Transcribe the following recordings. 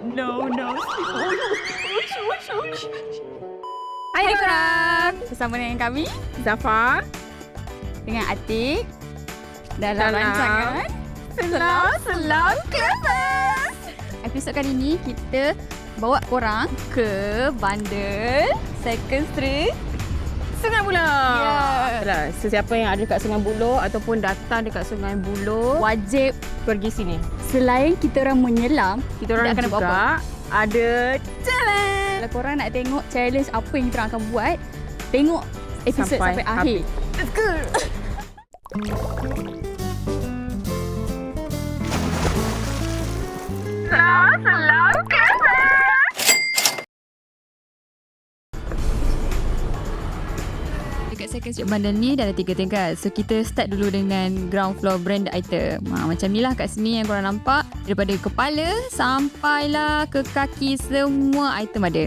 No. Hai korang. Bersama dengan kami, Zafar dengan Atik dalam rancangan Selam Kelas. Episod kali ni kita bawa korang ke bandar Second Street Sungai Buloh. Yalah, sesiapa yang ada kat Sungai Buloh ataupun datang dekat Sungai Buloh Wajib pergi sini. selain kita orang menyelam, Kita orang akan buat apa? juga ada challenge. Kalau korang nak tengok challenge apa yang kita orang akan buat, tengok episod sampai akhir. Let's go. Selam dekat Second Street bandar ni dah ada 3 tingkat. So kita start dulu dengan ground floor branded item. Macam ni lah kat sini yang korang nampak. Daripada kepala sampailah ke kaki, semua item ada.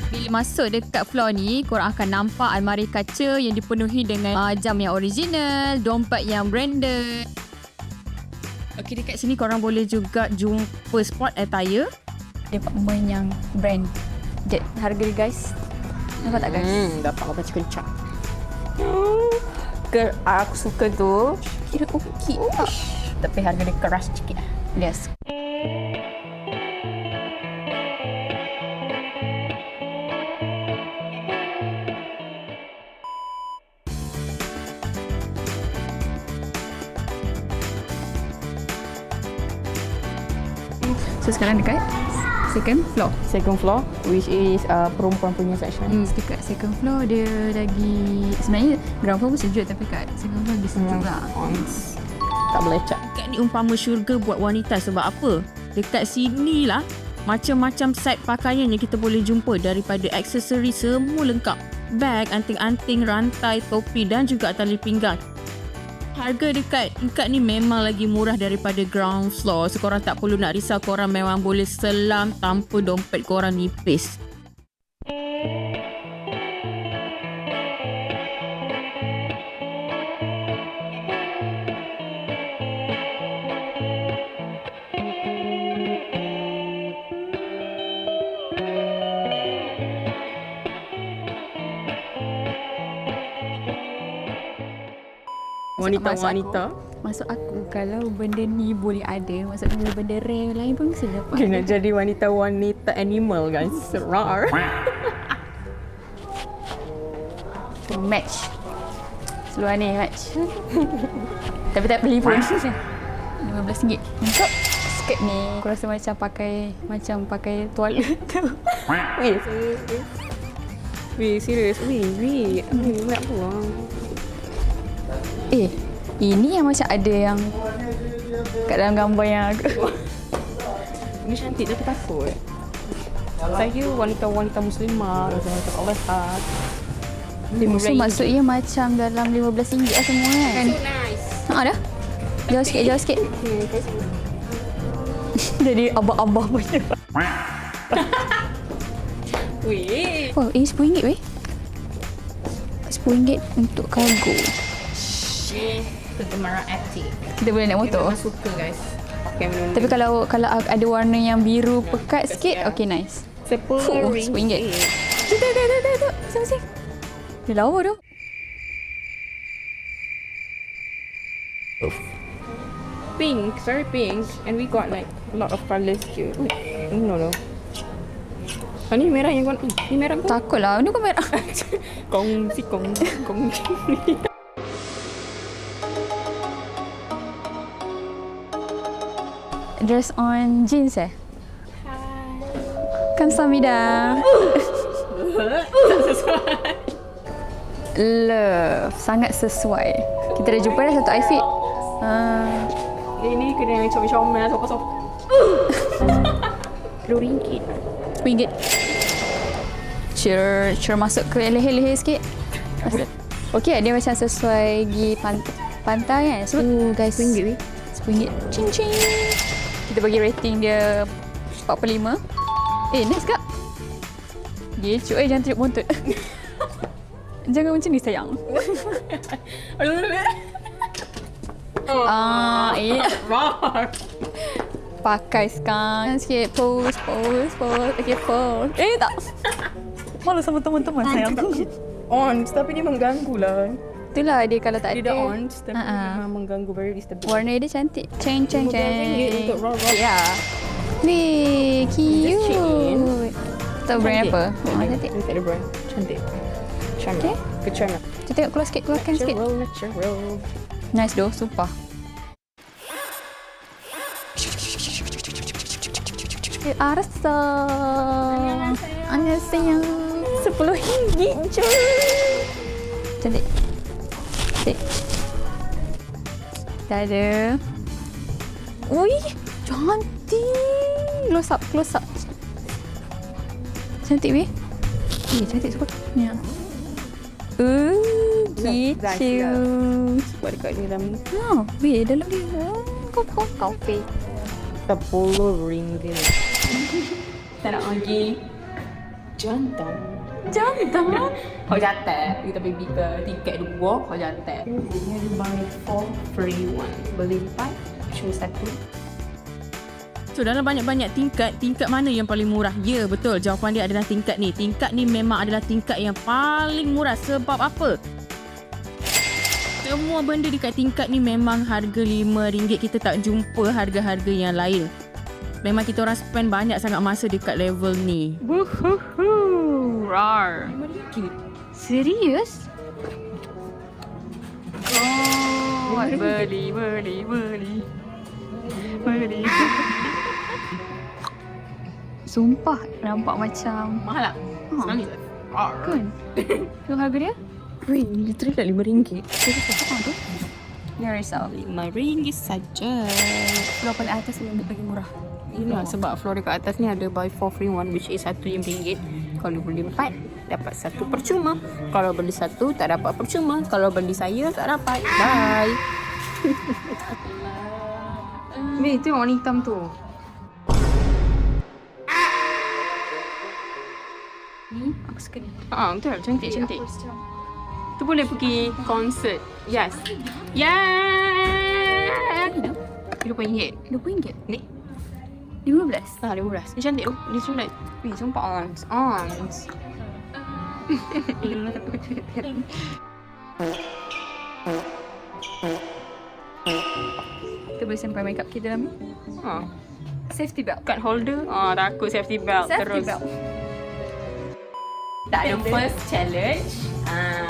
Bila masuk dekat floor ni, korang akan nampak almari kaca yang dipenuhi dengan jam yang original, dompet yang branded. Okay, dekat sini korang boleh juga jumpa sport attire. Department yang brand. Harga dia guys. Nampak tak guys? Dapat apa kencang. Aku suka tu. Kira okey. Tapi harga dia keras sikit. Yes. So sekarang dekat second floor. Second floor, which is perempuan punya section. Dekat second floor dia lagi, sebenarnya ground floor pun sejuk, tapi kat second floor lagi sejuk lah. Tak boleh cat. Dekat ni umpama syurga buat wanita. Sebab apa? Dekat sini lah macam-macam set pakaian yang kita boleh jumpa, daripada aksesori semua lengkap. Beg, anting-anting, rantai, topi dan juga tali pinggang. Harga dekat ni memang lagi murah daripada ground floor. So korang tak perlu nak risau, korang memang boleh selam tanpa dompet korang nipis. Wanita-wanita. Masuk aku, kalau benda ni boleh ada, maksudnya benda rare lain pun bisa dapat. Kena jadi wanita-wanita animal guys. Rar. Match. Seluar ni match. Tapi tak beli pun. RM15 untuk skirt ni. Aku rasa macam pakai toilet tu. Weh, serius. Weh, nak buang. Ini yang macam ada yang kat dalam gambar yang aku. Ini cantik tapi takut. Saya wanita-wanita muslimah, wanita Allah. Maksudnya macam dalam RM15 lah semua kan. So nice. Dah. Jauh sikit. Jadi abah-abah punya. Weh. Oh, ini RM10 weh. RM10 untuk kargo. Kegemaran aktif. Kita boleh naik motor. Memang suka guys. Okay, Tapi kalau ada warna yang biru pekat sikit, okay nice. RM10. Tu. Sing. Dia lawa tu. Pink, very pink, and we got like a lot of colours here. No. Ni merah yang kau. Ni merah kau. Takutlah, ni kau merah. Kong. Dress on jeans Kamsahamnida. Love, sangat sesuai. Kita dah jumpa dah satu outfit. Ini kena yang comel-comel, sop-sop. RM10. RM10. Cheer masuk ke leher-leher sikit. Okey, dia macam sesuai pergi pantai kan. So guys, RM10. Cing. Kita bagi rating dia 45. Nice kak. Gecut jangan tunjuk bontot. Jangan macam ni sayang. Pakai sekarang sikit. Pose. Okay, pose. Tak. Malu sama teman-teman sayang. Ons, tapi dia mengganggu lah. Itulah dia kalau tak Dia dah ada. ons, tapi memang mengganggu, very disturbing. Warna dia cantik. Ceng. RM15 untuk raw. Ya. Weh, Just check in. cute. Tahu brand apa? Cantik. Dia tak ada brand. Cantik. Okay. Kecana. Kita tengok keluar sikit, keluarkan sikit. Natural. Nice doh, sumpah. Arsa. Annyeonghaseyo. RM10 je. Cantik. Dah ada. Ui, cantik. Close up. Cantik weh. Cantik sebab. Ya. Gitu. Sebab dekat ni dalam ni. Weh, dalam dia. Kopi. RM10. Tak nak lagi. Jantan. Kau jatuh. Kita pergi ke tiket 2. Kau jatuh. Ini ada buy 4 free 1. Beli 4. Choose 1. So dalam banyak-banyak tingkat mana yang paling murah? Ya, betul. Jawapan dia adalah tingkat ni. Tingkat ni memang adalah tingkat yang paling murah. Sebab apa? Semua benda dekat tingkat ni memang harga RM5. Kita tak jumpa harga-harga yang lain. Memang kita orang spend banyak sangat masa dekat level ni. Woohoo. Rar. Serius? Oh, beli. Sumpah nampak macam Mahal tak? Sekarang ni tak? kan. Tu harga dia? Weh, literally dah RM5. Dia risau. RM5 saja. Floor paling atas yang lagi murah. Inilah sebab floor dekat atas ni ada buy 4 free 1, which is RM1. Kalau beli 4, dapat 1 percuma. Kalau beli 1, tak dapat percuma. Kalau beli saya, tak dapat. Bye. Weh, tu warna hitam tu. Ni aku suka ni. Betul. Cantik. Tu boleh pergi konsert. Yes. RM20. RM20. Ni. 15. 15. Ni cantik tu. Ni cantik. Weh, sumpah ons. Kita boleh simpan makeup kita dalam ni. Safety belt. Card holder. Takut safety belt. Safety terus. belt. Tak ada first challenge.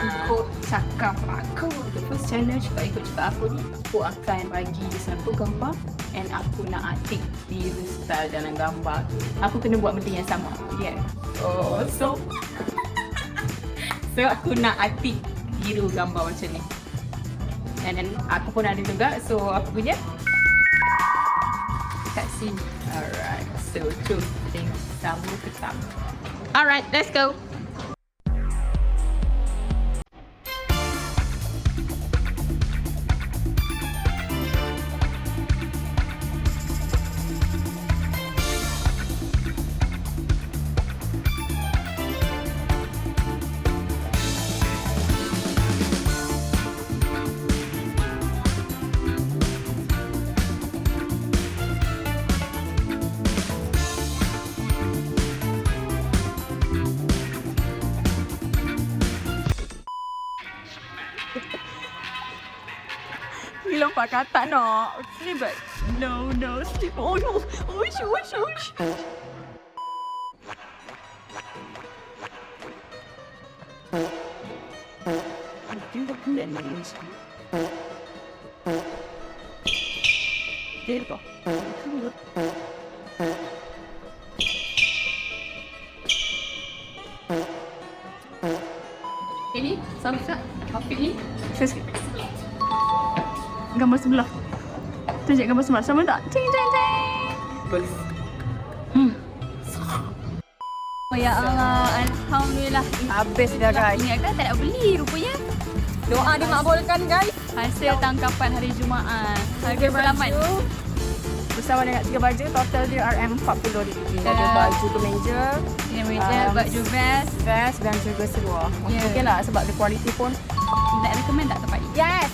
Ikut cakap aku. The first challenge kalau ikut cakap aku ni, aku akan bagi satu gambar and aku nak atik diri style dalam gambar. Aku kena buat benda yang sama. Yeah. So aku nak atik biru gambar macam ni. And then aku pun ada juga. So aku punya kat sini. Alright. So choose thing sama ke sama. Alright, let's go. Ni lompat kata nak. Sleep. No. Sleep. Oh no. Ush. There go. Ini samsak outfit ni. Gambar sebelah. Tunjuk gambar sebelah. Sama tak? Cing. Bagus. Oh ya Allah. Alhamdulillah. Habis dah guys. Ni kan tak nak beli rupanya. Doa dimakbulkan guys. Hasil tangkapan hari Jumaat. Harga selamat. Bersama dengan 3 baju, total dia RM40. Ada baju kemeja, Yang meja, baju vest. vest dan juga seluar. Yeah. Okey lah sebab the quality pun. Nak recommend tak tempat ni? Yes.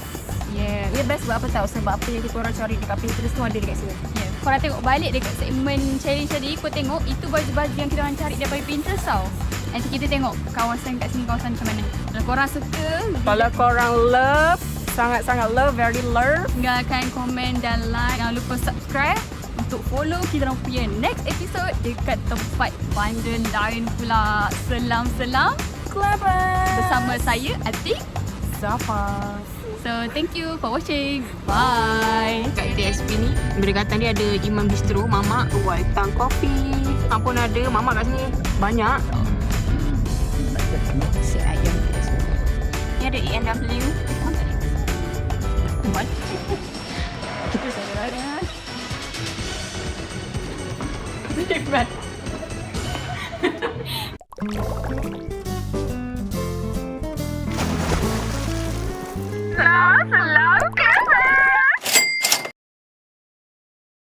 Yeah. Dia best sebab apa tahu? Sebab apa yang kita orang cari dekat Pinterest tu ada dekat sini. Yeah. Korang tengok balik dekat segmen challenge tadi, kau tengok itu baju-baju yang kita orang cari daripada Pinterest tau. Nanti kita tengok kawasan kat sini, kawasan macam mana. Kalau korang suka, Kalau korang love, sangat-sangat love, very love. tinggalkan komen dan like. Jangan lupa subscribe untuk follow kita orang punya next episode dekat tempat bandar lain pula. Selam-selam Clever. bersama saya, Atik. Zafa. So, thank you for watching. Bye. Kat TSP ni, berdekatan dia ada Imam Bistro, Mamak, White Tang Coffee. Apa pun ada, Mamak kat sini. Banyak. Si ayam kita semua. Ni ada A&W. Kita saudara. Hebat.